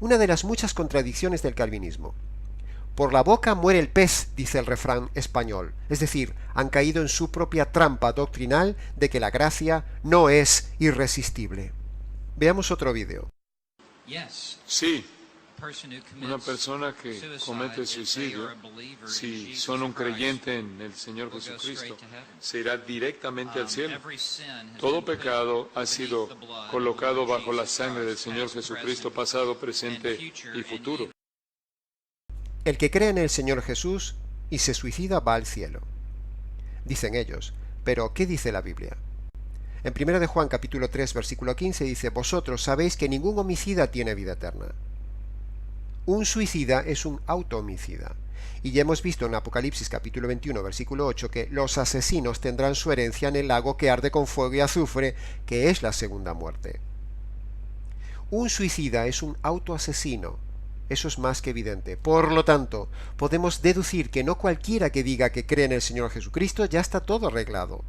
Una de las muchas contradicciones del calvinismo. Por la boca muere el pez, dice el refrán español. Es decir, han caído en su propia trampa doctrinal de que la gracia no es irresistible. Veamos otro vídeo. Sí. Una persona que comete suicidio, si son un creyente en el Señor Jesucristo, se irá directamente al cielo. Todo pecado ha sido colocado bajo la sangre del Señor Jesucristo, pasado, presente y futuro. El que cree en el Señor Jesús y se suicida va al cielo. Dicen ellos, pero ¿qué dice la Biblia? En 1 de Juan capítulo 3 versículo 15 dice: vosotros sabéis que ningún homicida tiene vida eterna. Un suicida es un auto-homicida. Y ya hemos visto en Apocalipsis capítulo 21 versículo 8 que los asesinos tendrán su herencia en el lago que arde con fuego y azufre, que es la segunda muerte. Un suicida es un autoasesino. Eso es más que evidente. Por lo tanto, podemos deducir que no cualquiera que diga que cree en el Señor Jesucristo ya está todo arreglado.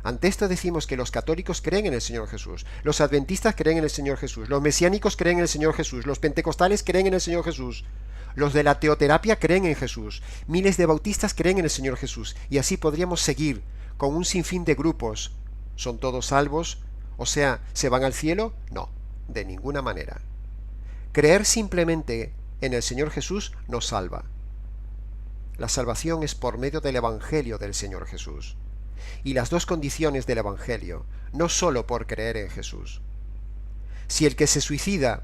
Ante esto decimos que los católicos creen en el Señor Jesús, los adventistas creen en el Señor Jesús, los mesiánicos creen en el Señor Jesús, los pentecostales creen en el Señor Jesús, los de la teoterapia creen en Jesús, miles de bautistas creen en el Señor Jesús, y así podríamos seguir con un sinfín de grupos. ¿Son todos salvos? O sea, ¿se van al cielo? No, de ninguna manera. Creer simplemente en el Señor Jesús nos salva. La salvación es por medio del Evangelio del Señor Jesús. Y las dos condiciones del Evangelio, no sólo por creer en Jesús. Si el que se suicida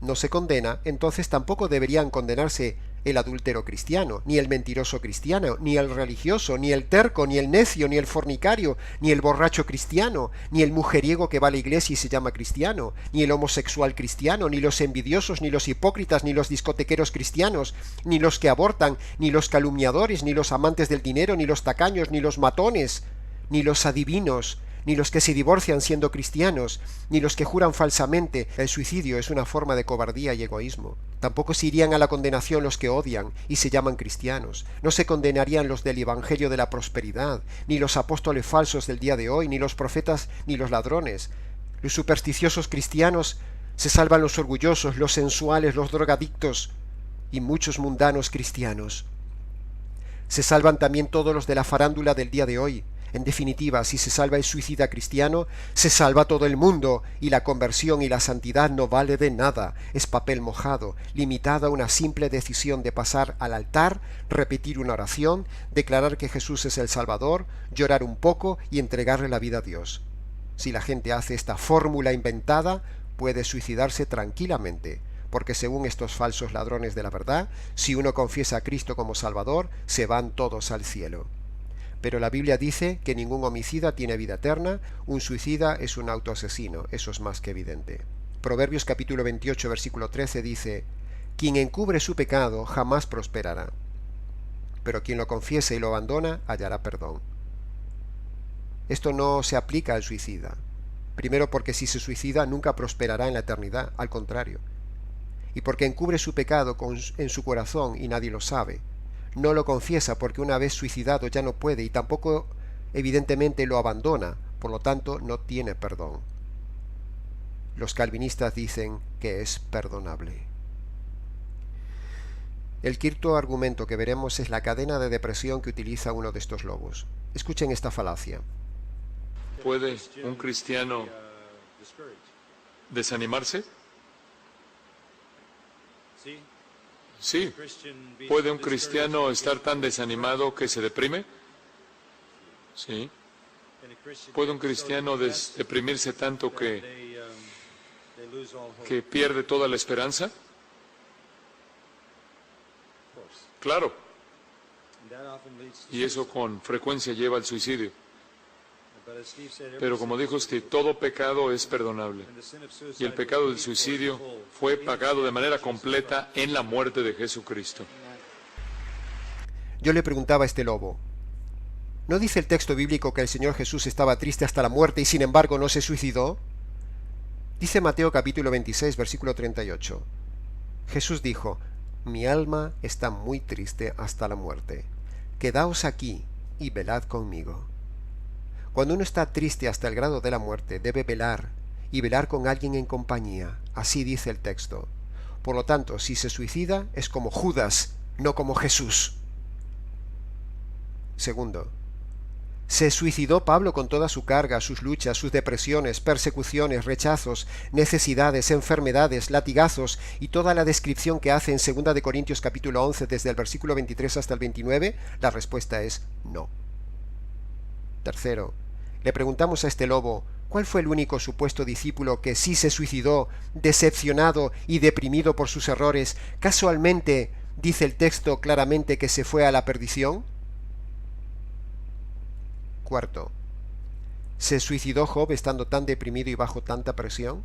no se condena, entonces tampoco deberían condenarse el adúltero cristiano, ni el mentiroso cristiano, ni el religioso, ni el terco, ni el necio, ni el fornicario, ni el borracho cristiano, ni el mujeriego que va a la iglesia y se llama cristiano, ni el homosexual cristiano, ni los envidiosos, ni los hipócritas, ni los discotequeros cristianos, ni los que abortan, ni los calumniadores, ni los amantes del dinero, ni los tacaños, ni los matones, ni los adivinos, ni los que se divorcian siendo cristianos, ni los que juran falsamente. El suicidio es una forma de cobardía y egoísmo. Tampoco se irían a la condenación los que odian y se llaman cristianos. No se condenarían los del Evangelio de la prosperidad, ni los apóstoles falsos del día de hoy, ni los profetas, ni los ladrones. Los supersticiosos cristianos se salvan los orgullosos, los sensuales, los drogadictos y muchos mundanos cristianos. Se salvan también todos los de la farándula del día de hoy. En definitiva, si se salva el suicida cristiano, se salva todo el mundo, y la conversión y la santidad no vale de nada, es papel mojado, limitada a una simple decisión de pasar al altar, repetir una oración, declarar que Jesús es el Salvador, llorar un poco y entregarle la vida a Dios. Si la gente hace esta fórmula inventada, puede suicidarse tranquilamente, porque según estos falsos ladrones de la verdad, si uno confiesa a Cristo como Salvador, se van todos al cielo. Pero la Biblia dice que ningún homicida tiene vida eterna, un suicida es un autoasesino, eso es más que evidente. Proverbios capítulo 28, versículo 13 dice: quien encubre su pecado jamás prosperará, pero quien lo confiese y lo abandona hallará perdón. Esto no se aplica al suicida. Primero, porque si se suicida nunca prosperará en la eternidad, al contrario. Y porque encubre su pecado en su corazón y nadie lo sabe. No lo confiesa porque una vez suicidado ya no puede y tampoco evidentemente lo abandona, por lo tanto no tiene perdón. Los calvinistas dicen que es perdonable. El quinto argumento que veremos es la cadena de depresión que utiliza uno de estos lobos. Escuchen esta falacia. ¿Puede un cristiano desanimarse? Sí. ¿Puede un cristiano estar tan desanimado que se deprime? Sí. ¿Puede un cristiano deprimirse tanto que pierde toda la esperanza? Claro. Y eso con frecuencia lleva al suicidio. Pero como dijo Steve, todo pecado es perdonable. Y el pecado del suicidio fue pagado de manera completa en la muerte de Jesucristo. Yo le preguntaba a este lobo, ¿no dice el texto bíblico que el Señor Jesús estaba triste hasta la muerte y sin embargo no se suicidó? Dice Mateo capítulo 26, versículo 38. Jesús dijo: mi alma está muy triste hasta la muerte. Quedaos aquí y velad conmigo. Cuando uno está triste hasta el grado de la muerte, debe velar, y velar con alguien en compañía. Así dice el texto. Por lo tanto, si se suicida, es como Judas, no como Jesús. Segundo, ¿se suicidó Pablo con toda su carga, sus luchas, sus depresiones, persecuciones, rechazos, necesidades, enfermedades, latigazos y toda la descripción que hace en 2 de Corintios capítulo 11 desde el versículo 23 hasta el 29? La respuesta es no. Tercero, le preguntamos a este lobo, ¿cuál fue el único supuesto discípulo que sí se suicidó, decepcionado y deprimido por sus errores? ¿Casualmente dice el texto claramente que se fue a la perdición? Cuarto, ¿se suicidó Job estando tan deprimido y bajo tanta presión?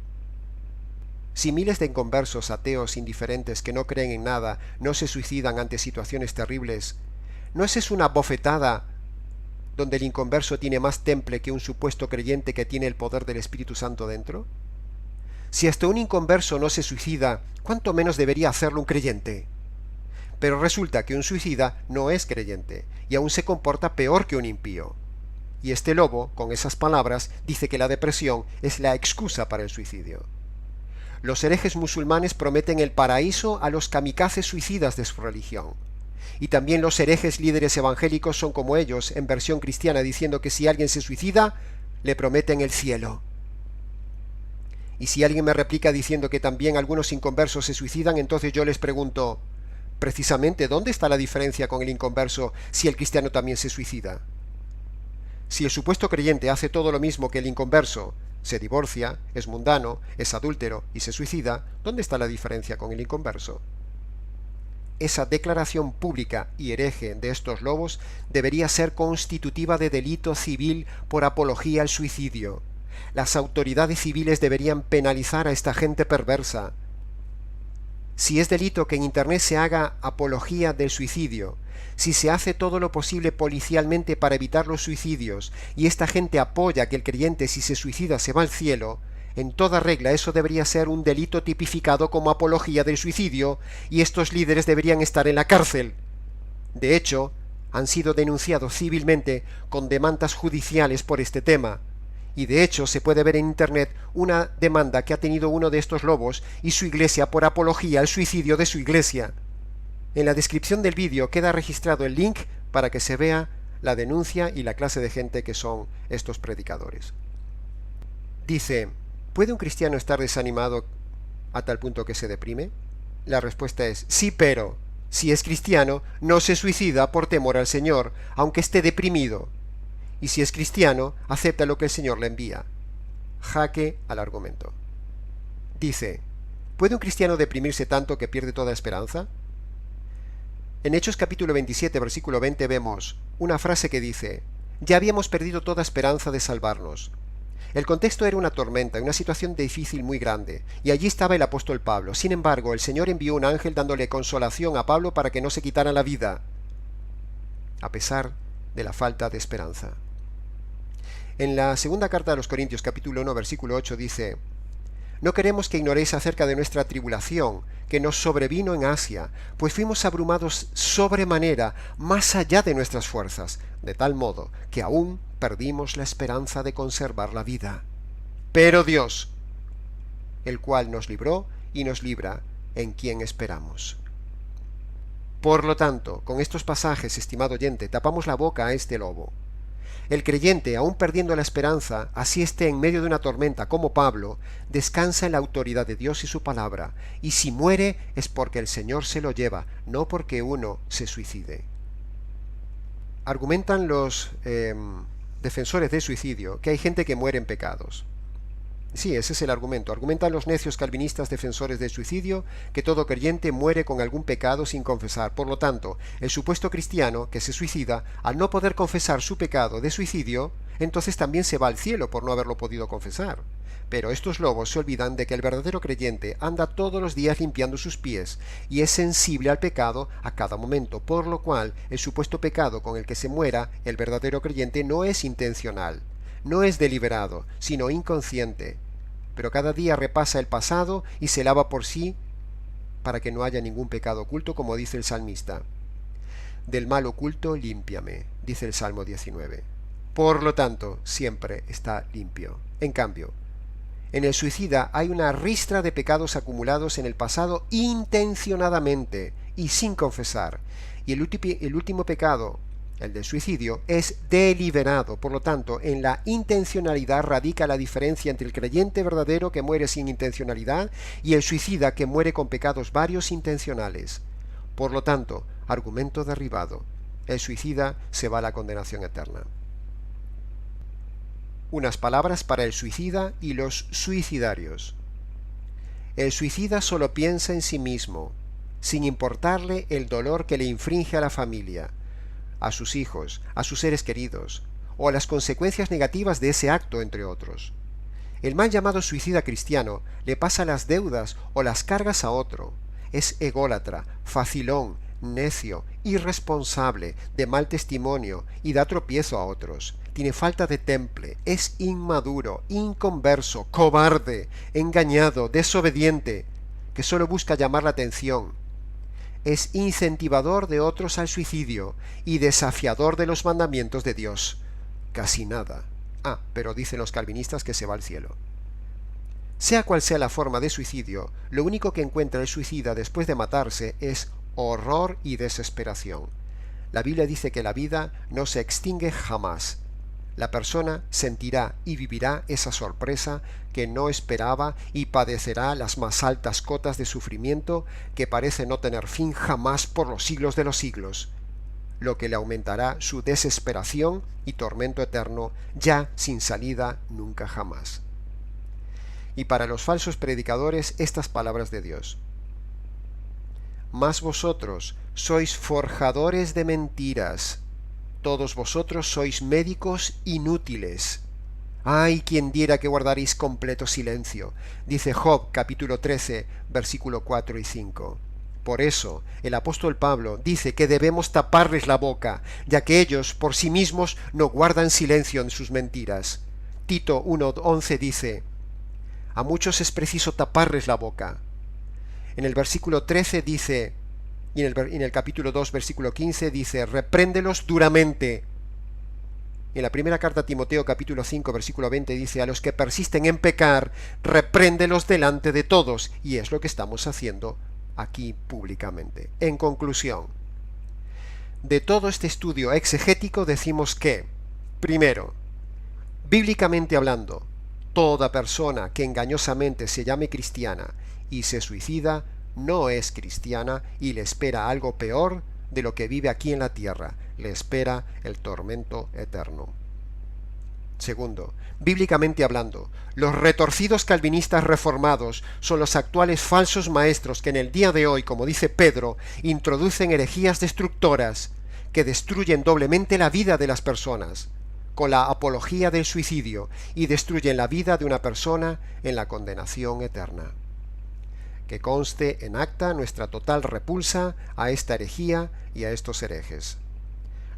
Si miles de inconversos, ateos, indiferentes, que no creen en nada, no se suicidan ante situaciones terribles, ¿no es eso una bofetada donde el inconverso tiene más temple que un supuesto creyente que tiene el poder del Espíritu Santo dentro? Si hasta un inconverso no se suicida, ¿cuánto menos debería hacerlo un creyente? Pero resulta que un suicida no es creyente, y aún se comporta peor que un impío. Y este lobo, con esas palabras, dice que la depresión es la excusa para el suicidio. Los herejes musulmanes prometen el paraíso a los kamikazes suicidas de su religión. Y también los herejes líderes evangélicos son como ellos, en versión cristiana, diciendo que si alguien se suicida, le prometen el cielo. Y si alguien me replica diciendo que también algunos inconversos se suicidan, entonces yo les pregunto, precisamente, ¿dónde está la diferencia con el inconverso si el cristiano también se suicida? Si el supuesto creyente hace todo lo mismo que el inconverso, se divorcia, es mundano, es adúltero y se suicida, ¿dónde está la diferencia con el inconverso? Esa declaración pública y hereje de estos lobos debería ser constitutiva de delito civil por apología al suicidio. Las autoridades civiles deberían penalizar a esta gente perversa. si es delito que en Internet se haga apología del suicidio, si se hace todo lo posible policialmente para evitar los suicidios y esta gente apoya que el creyente si se suicida se va al cielo, en toda regla eso debería ser un delito tipificado como apología del suicidio y estos líderes deberían estar en la cárcel. De hecho, han sido denunciados civilmente con demandas judiciales por este tema. Y de hecho se puede ver en Internet una demanda que ha tenido uno de estos lobos y su iglesia por apología al suicidio de su iglesia. En la descripción del vídeo queda registrado el link para que se vea la denuncia y la clase de gente que son estos predicadores. Dice, ¿puede un cristiano estar desanimado a tal punto que se deprime? La respuesta es sí, pero si es cristiano no se suicida por temor al Señor, aunque esté deprimido. Y si es cristiano, acepta lo que el Señor le envía. Jaque al argumento. Dice, ¿puede un cristiano deprimirse tanto que pierde toda esperanza? En Hechos capítulo 27, versículo 20 vemos una frase que dice, ya habíamos perdido toda esperanza de salvarnos. El contexto era una tormenta, una situación difícil muy grande, y allí estaba el apóstol Pablo. Sin embargo, el Señor envió un ángel dándole consolación a Pablo para que no se quitara la vida, a pesar de la falta de esperanza. En la segunda carta de los Corintios capítulo 1 versículo 8 dice, no queremos que ignoréis acerca de nuestra tribulación que nos sobrevino en Asia, pues fuimos abrumados sobremanera más allá de nuestras fuerzas, de tal modo que aún perdimos la esperanza de conservar la vida. Pero Dios, el cual nos libró y nos libra, en quien esperamos. Por lo tanto, con estos pasajes, estimado oyente, tapamos la boca a este lobo. El creyente, aun perdiendo la esperanza, así esté en medio de una tormenta como Pablo, descansa en la autoridad de Dios y su palabra, y si muere es porque el Señor se lo lleva, no porque uno se suicide. Argumentan los defensores del suicidio que hay gente que muere en pecados. Sí, ese es el argumento. Argumentan los necios calvinistas defensores del suicidio que todo creyente muere con algún pecado sin confesar. Por lo tanto, el supuesto cristiano que se suicida, al no poder confesar su pecado de suicidio, entonces también se va al cielo por no haberlo podido confesar. Pero estos lobos se olvidan de que el verdadero creyente anda todos los días limpiando sus pies y es sensible al pecado a cada momento, por lo cual el supuesto pecado con el que se muera el verdadero creyente no es intencional, no es deliberado, sino inconsciente. Pero cada día repasa el pasado y se lava por sí para que no haya ningún pecado oculto, como dice el salmista. Del mal oculto límpiame, dice el Salmo 19. Por lo tanto, siempre está limpio. En cambio, en el suicida hay una ristra de pecados acumulados en el pasado intencionadamente y sin confesar. Y el último pecado, el del suicidio, es deliberado. Por lo tanto, en la intencionalidad radica la diferencia entre el creyente verdadero que muere sin intencionalidad y el suicida que muere con pecados varios intencionales. Por lo tanto, argumento derribado. El suicida se va a la condenación eterna. Unas palabras para el suicida y los suicidarios. El suicida solo piensa en sí mismo, sin importarle el dolor que le infringe a la familia, a sus hijos, a sus seres queridos, o a las consecuencias negativas de ese acto, entre otros. El mal llamado suicida cristiano le pasa las deudas o las cargas a otro. Es ególatra, facilón, necio, irresponsable, de mal testimonio y da tropiezo a otros. Tiene falta de temple, es inmaduro, inconverso, cobarde, engañado, desobediente, que solo busca llamar la atención. Es incentivador de otros al suicidio y desafiador de los mandamientos de Dios. Casi nada. Pero dicen los calvinistas que se va al cielo. Sea cual sea la forma de suicidio, lo único que encuentra el suicida después de matarse es horror y desesperación. La Biblia dice que la vida no se extingue jamás. La persona sentirá y vivirá esa sorpresa que no esperaba y padecerá las más altas cotas de sufrimiento que parece no tener fin jamás por los siglos de los siglos, lo que le aumentará su desesperación y tormento eterno, ya sin salida nunca jamás. Y para los falsos predicadores estas palabras de Dios. Mas vosotros sois forjadores de mentiras, todos vosotros sois médicos inútiles. ¡Ay, quien diera que guardaréis completo silencio! Dice Job capítulo 13, versículo 4 y 5. Por eso, el apóstol Pablo dice que debemos taparles la boca, ya que ellos por sí mismos no guardan silencio en sus mentiras. Tito 1:11 dice: a muchos es preciso taparles la boca. En el versículo 13 dice, y en el capítulo 2, versículo 15 dice: repréndelos duramente. En la primera carta a Timoteo capítulo 5, versículo 20 dice: a los que persisten en pecar, repréndelos delante de todos. Y es lo que estamos haciendo aquí públicamente. En conclusión, de todo este estudio exegético decimos que, primero, bíblicamente hablando, toda persona que engañosamente se llame cristiana y se suicida no es cristiana y le espera algo peor de lo que vive aquí en la tierra, le espera el tormento eterno. Segundo, bíblicamente hablando, los retorcidos calvinistas reformados son los actuales falsos maestros que en el día de hoy, como dice Pedro, introducen herejías destructoras que destruyen doblemente la vida de las personas, con la apología del suicidio, y destruyen la vida de una persona en la condenación eterna. Que conste en acta nuestra total repulsa a esta herejía y a estos herejes.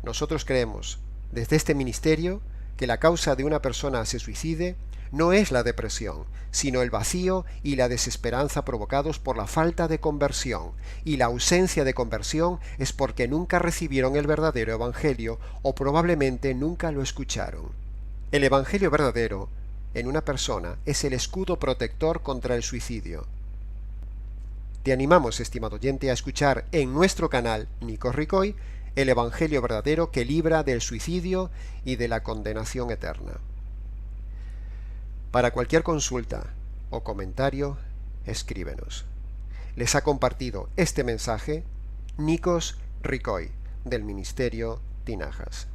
Nosotros creemos, desde este ministerio, que la causa de una persona se suicide no es la depresión, sino el vacío y la desesperanza provocados por la falta de conversión, y la ausencia de conversión es porque nunca recibieron el verdadero evangelio o probablemente nunca lo escucharon. El evangelio verdadero en una persona es el escudo protector contra el suicidio. Te animamos, estimado oyente, a escuchar en nuestro canal Nikos Ricoy el evangelio verdadero que libra del suicidio y de la condenación eterna. Para cualquier consulta o comentario, escríbenos. Les ha compartido este mensaje Nikos Ricoy, del Ministerio Tinajas.